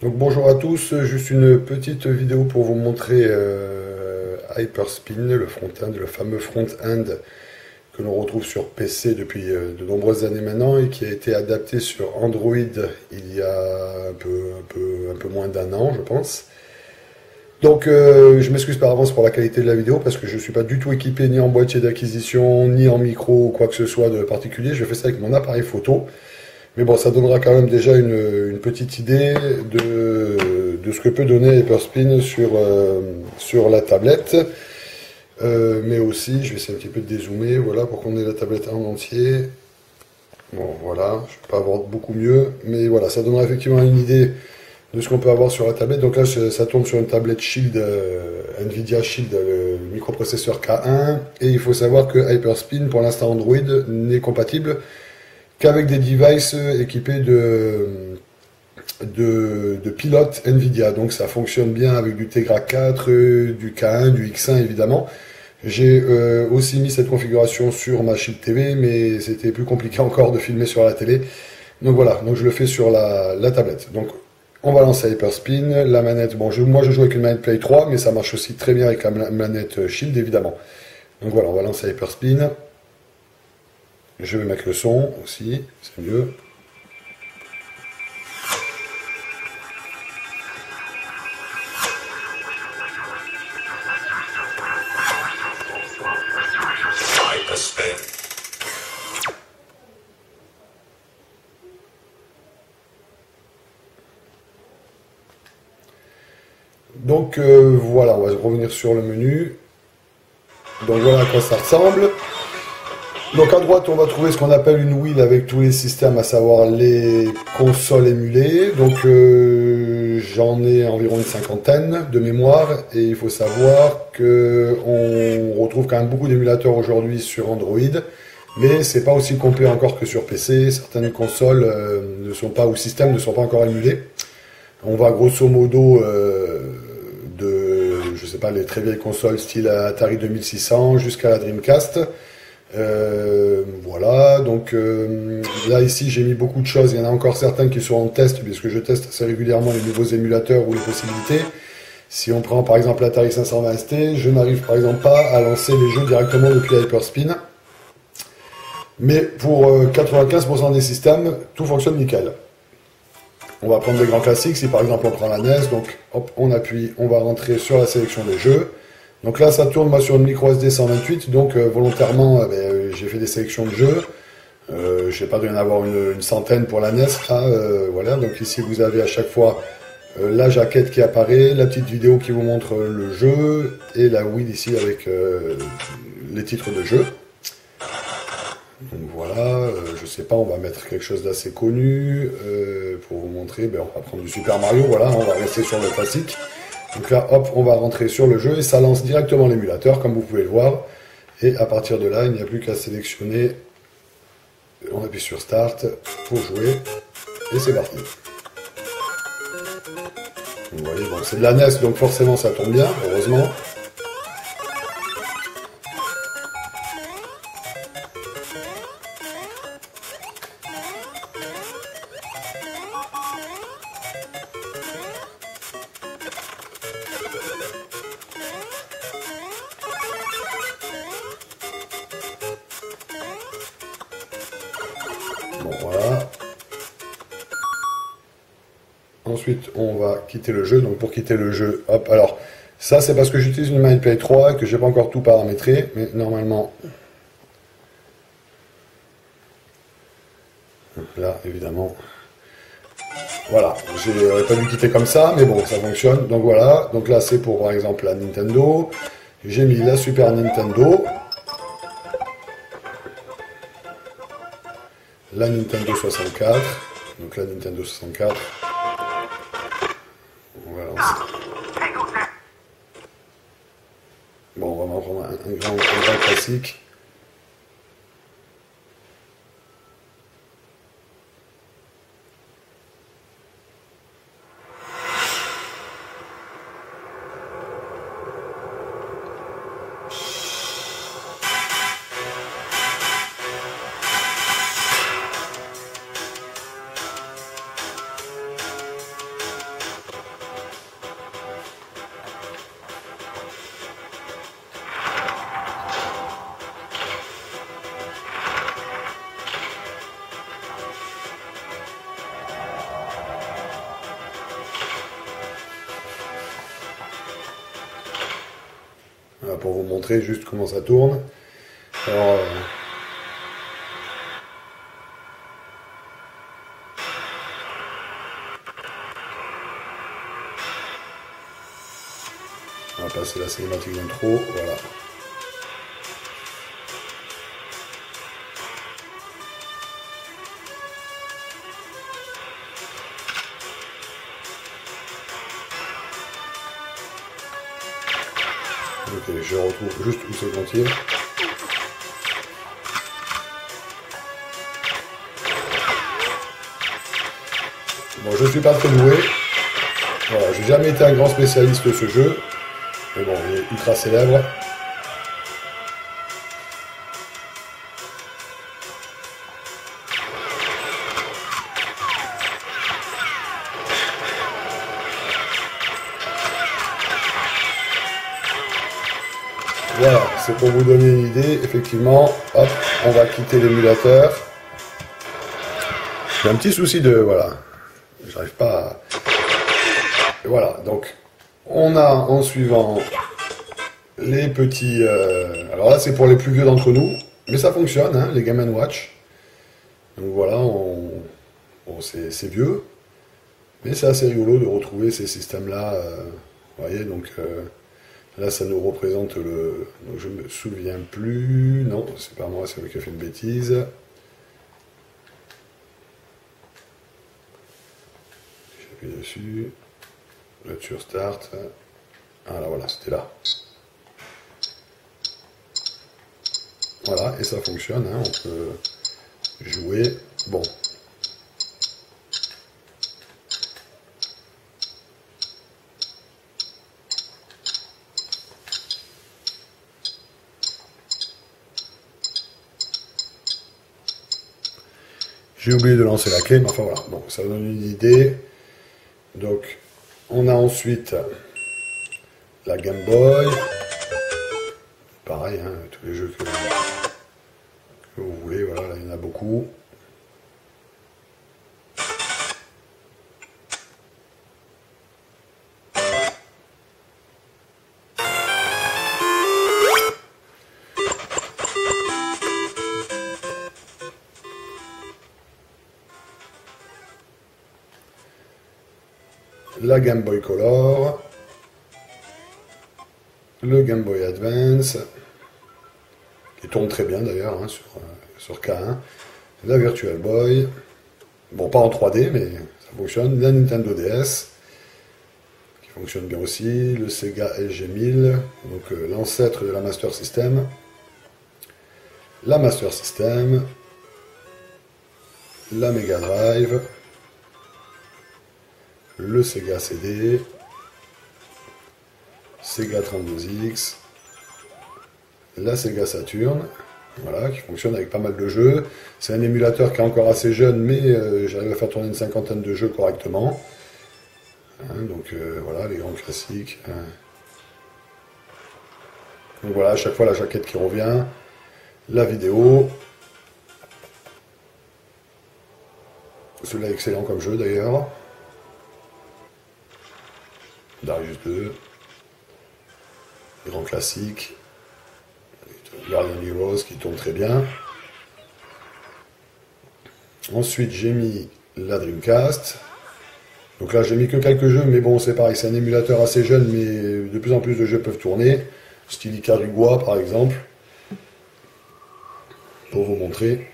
Donc bonjour à tous, juste une petite vidéo pour vous montrer Hyperspin, le front-end, le fameux front-end que l'on retrouve sur PC depuis de nombreuses années maintenant et qui a été adapté sur Android il y a un peu moins d'un an, je pense. Donc je m'excuse par avance pour la qualité de la vidéo parce que je ne suis pas du tout équipé ni en boîtier d'acquisition, ni en micro ou quoi que ce soit de particulier. Je fais ça avec mon appareil photo. Mais bon, ça donnera quand même déjà une petite idée de ce que peut donner Hyperspin sur la tablette. Mais aussi, je vais essayer un petit peu de dézoomer, voilà, pour qu'on ait la tablette en entier. Bon, voilà, je ne peux pas avoir beaucoup mieux, mais voilà, ça donnera effectivement une idée de ce qu'on peut avoir sur la tablette. Donc là, ça tourne sur une tablette Shield, Nvidia Shield, le microprocesseur K1, et il faut savoir que Hyperspin, pour l'instant Android, n'est compatible qu'avec des devices équipés de pilotes Nvidia. Donc ça fonctionne bien avec du Tegra 4, du K1, du X1 évidemment. J'ai aussi mis cette configuration sur ma Shield TV, mais c'était plus compliqué encore de filmer sur la télé. Donc voilà, donc je le fais sur la tablette. Donc on va lancer Hyperspin, la manette, bon moi je joue avec une manette Play 3, mais ça marche aussi très bien avec la manette Shield évidemment. Donc voilà, on va lancer Hyperspin. Je vais mettre le son aussi, c'est mieux. Donc voilà, on va revenir sur le menu. Donc voilà à quoi ça ressemble. Donc à droite, on va trouver ce qu'on appelle une wheel avec tous les systèmes, à savoir les consoles émulées. Donc j'en ai environ une cinquantaine de mémoire et il faut savoir que on retrouve quand même beaucoup d'émulateurs aujourd'hui sur Android, mais c'est pas aussi complet encore que sur PC. Certaines consoles ne sont pas ou systèmes ne sont pas encore émulés. On va grosso modo je sais pas, les très vieilles consoles style Atari 2600 jusqu'à la Dreamcast. Voilà, donc là ici j'ai mis beaucoup de choses, il y en a encore certains qui sont en test puisque je teste assez régulièrement les nouveaux émulateurs ou les possibilités. Si on prend par exemple l'Atari 520 ST, je n'arrive par exemple pas à lancer les jeux directement depuis Hyperspin. Mais pour 95% des systèmes, tout fonctionne nickel. On va prendre des grands classiques, si par exemple on prend la NES, donc hop, on appuie, on va rentrer sur la sélection des jeux. Donc là, ça tourne moi sur une micro SD 128, donc volontairement, j'ai fait des sélections de jeux. Je sais pas, il doit y en avoir une centaine pour la NES. Là, voilà, donc ici vous avez à chaque fois la jaquette qui apparaît, la petite vidéo qui vous montre le jeu, et la wheel ici avec les titres de jeu. Donc voilà, je sais pas, on va mettre quelque chose d'assez connu pour vous montrer. On va prendre du Super Mario, voilà, on va rester sur le classique. Donc là, hop, on va rentrer sur le jeu et ça lance directement l'émulateur, comme vous pouvez le voir. Et à partir de là, il n'y a plus qu'à sélectionner. On appuie sur Start pour jouer. Et c'est parti. Vous voyez, bon, c'est de la NES, donc forcément ça tombe bien, heureusement. Bon, voilà. Ensuite, on va quitter le jeu. Donc, pour quitter le jeu, hop. Alors, ça, c'est parce que j'utilise une manette Play 3 que j'ai pas encore tout paramétré. Mais normalement, là, évidemment, voilà. J'aurais pas dû quitter comme ça, mais bon, ça fonctionne. Donc, voilà. Donc là, c'est pour, par exemple, la Nintendo. J'ai mis la Super Nintendo. La Nintendo 64. Donc, la Nintendo 64. Voilà. Bon, on va en prendre un grand classique. Voilà, pour vous montrer juste comment ça tourne. Alors, on va passer la cinématique d'intro, voilà. Ok, je retrouve juste où c'est qu'on tire. Bon, je suis pas très doué. Voilà, j'ai jamais été un grand spécialiste de ce jeu. Mais bon, il est ultra célèbre. Voilà, c'est pour vous donner une idée. Effectivement, hop, on va quitter l'émulateur. J'ai un petit souci de... Voilà. J'arrive pas à... Et voilà, donc, on a en suivant les petits... Alors là, c'est pour les plus vieux d'entre nous. Mais ça fonctionne, hein, les Game & Watch. Donc voilà, bon, c'est vieux. Mais c'est assez rigolo de retrouver ces systèmes-là. Vous voyez, donc... Là, ça nous représente le... Donc, je me souviens plus... Non, c'est pas moi, c'est moi qui ai fait une bêtise. J'appuie dessus. Là, sur Start. Ah, là, voilà, c'était là. Voilà, et ça fonctionne, hein, on peut jouer. Bon. J'ai oublié de lancer la clé, mais enfin voilà, bon, ça donne une idée. Donc, on a ensuite la Game Boy. Pareil, hein, tous les jeux que vous voulez, voilà, là, il y en a beaucoup. La Game Boy Color, le Game Boy Advance, qui tourne très bien d'ailleurs, hein, sur K1, la Virtual Boy, bon pas en 3D mais ça fonctionne, la Nintendo DS, qui fonctionne bien aussi, le Sega LG1000, donc l'ancêtre de la Master System, la Master System, la Mega Drive, le Sega CD, Sega 32X, la Sega Saturn, voilà, qui fonctionne avec pas mal de jeux. C'est un émulateur qui est encore assez jeune, mais j'arrive à faire tourner une cinquantaine de jeux correctement. Hein, donc voilà, les grands classiques. Hein. Donc voilà, à chaque fois la jaquette qui revient, la vidéo. Celui-là est excellent comme jeu d'ailleurs. Darius 2, grand classique, Guardian Heroes qui tourne très bien. Ensuite j'ai mis la Dreamcast. Donc là j'ai mis que quelques jeux, mais bon c'est pareil, c'est un émulateur assez jeune, mais de plus en plus de jeux peuvent tourner. Style Icarigua par exemple, pour vous montrer.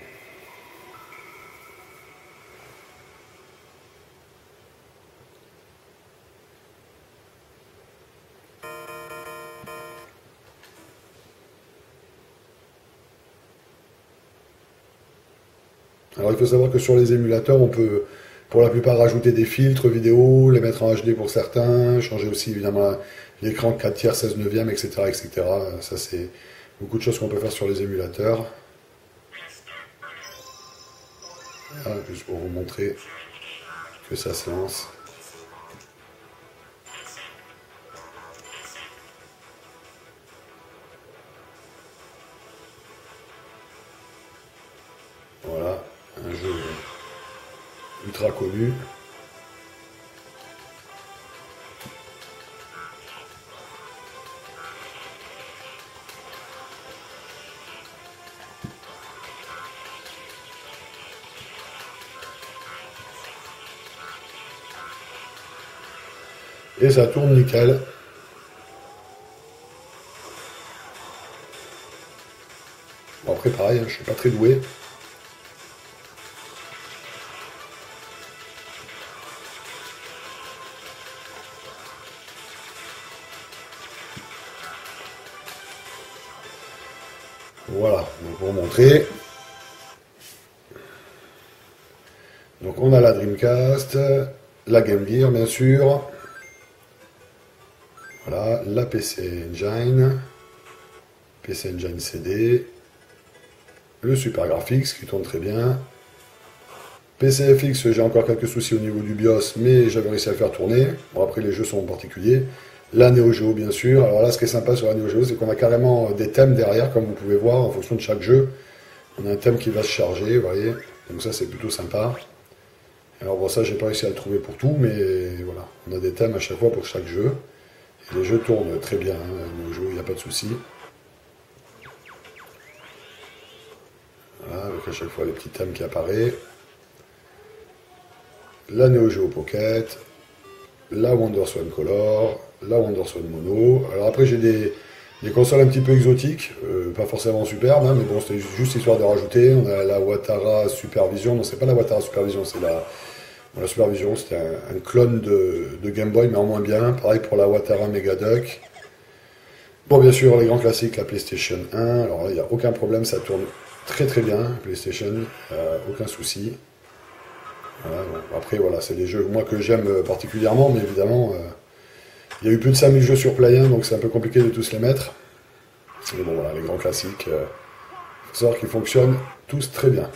Alors il faut savoir que sur les émulateurs, on peut pour la plupart rajouter des filtres vidéo, les mettre en HD pour certains, changer aussi évidemment l'écran 4 tiers, 16 neuvième, etc., etc. Ça c'est beaucoup de choses qu'on peut faire sur les émulateurs. Voilà, juste pour vous montrer que ça se lance. Voilà, un jeu ultra connu. Et ça tourne nickel. Bon, après, pareil, hein, je suis pas très doué. Voilà, donc pour montrer. Donc on a la Dreamcast, la Game Gear bien sûr. Voilà, la PC Engine, PC Engine CD, le Super Graphics qui tourne très bien. PCFX, j'ai encore quelques soucis au niveau du BIOS, mais j'avais réussi à le faire tourner. Bon, après, les jeux sont particuliers. La Neo Geo, bien sûr. Alors là, ce qui est sympa sur la Neo Geo, c'est qu'on a carrément des thèmes derrière, comme vous pouvez voir, en fonction de chaque jeu. On a un thème qui va se charger, vous voyez. Donc ça, c'est plutôt sympa. Alors bon, ça, j'ai pas réussi à le trouver pour tout, mais voilà. On a des thèmes à chaque fois pour chaque jeu. Et les jeux tournent très bien, hein, Neo Geo, il n'y a pas de souci. Voilà, avec à chaque fois les petits thèmes qui apparaissent. La Neo Geo Pocket, la WonderSwan Color, la WonderSwan Mono. Alors après j'ai des consoles un petit peu exotiques, pas forcément superbes, hein, mais bon c'était juste histoire de rajouter. On a la Watara Supervision, non c'est pas la Watara Supervision, c'est la Supervision, c'était un clone de Game Boy mais en moins bien. Pareil pour la Watara Megaduck. Bon bien sûr les grands classiques, la PlayStation 1, alors là il n'y a aucun problème, ça tourne très très bien, PlayStation, aucun souci. Voilà, bon. Après, voilà, c'est des jeux moi que j'aime particulièrement, mais évidemment, il y a eu plus de 5000 jeux sur Play 1, donc c'est un peu compliqué de tous les mettre. Mais bon, voilà, les grands classiques, il faut savoir qu'ils fonctionnent tous très bien.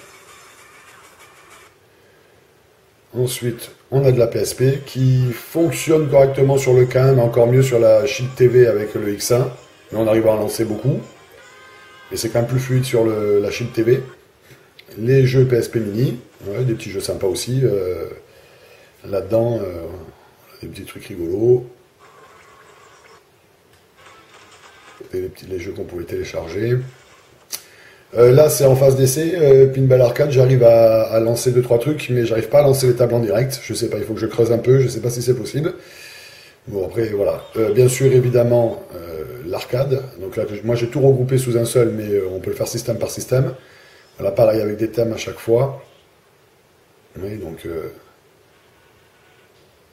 Ensuite, on a de la PSP qui fonctionne correctement sur le 15, mais encore mieux sur la Shield TV avec le X1. Mais on arrive à en lancer beaucoup. Et c'est quand même plus fluide sur la Shield TV. Les jeux PSP Mini, ouais, des petits jeux sympas aussi. Là-dedans, des petits trucs rigolos. Les jeux qu'on pouvait télécharger. Là, c'est en phase d'essai. Pinball Arcade, j'arrive à lancer 2-3 trucs, mais j'arrive pas à lancer les tables en direct. Je sais pas, il faut que je creuse un peu. Je sais pas si c'est possible. Bon, après, voilà. Bien sûr, évidemment, l'arcade. Donc là, moi, j'ai tout regroupé sous un seul, mais on peut le faire système par système. Voilà, pareil avec des thèmes à chaque fois. Oui, donc.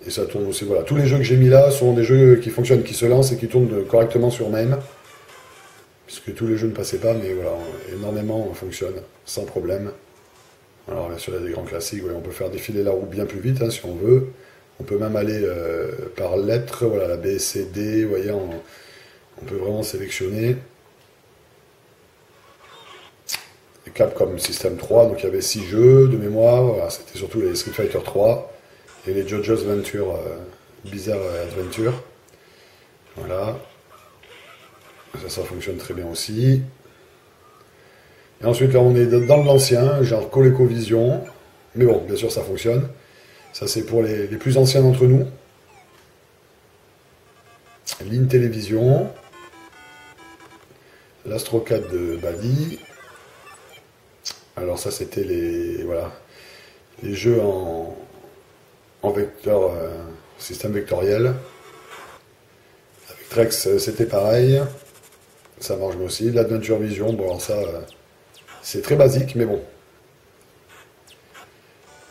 Et ça tourne aussi. Voilà, tous les jeux que j'ai mis là sont des jeux qui fonctionnent, qui se lancent et qui tournent correctement sur MAME. Puisque tous les jeux ne passaient pas, mais voilà, énormément fonctionnent, sans problème. Alors là, sur des grands classiques, ouais, on peut faire défiler la roue bien plus vite, hein, si on veut. On peut même aller par lettres, voilà, la B, C, D, vous voyez, on peut vraiment sélectionner. Capcom System 3, donc il y avait 6 jeux de mémoire, voilà, c'était surtout les Street Fighter 3 et les JoJo's Adventure, Bizarre Adventure. Voilà. Ça fonctionne très bien aussi. Et ensuite là on est dans l'ancien, genre ColecoVision, mais bon, bien sûr ça fonctionne. Ça c'est pour les plus anciens d'entre nous. l'Intellivision, l'Astro 4 de Bally. Alors ça c'était les jeux en vecteur, système vectoriel. Avec Trex c'était pareil, ça marche bien aussi. L'Adventure Vision, bon alors ça c'est très basique mais bon.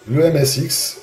Le MSX,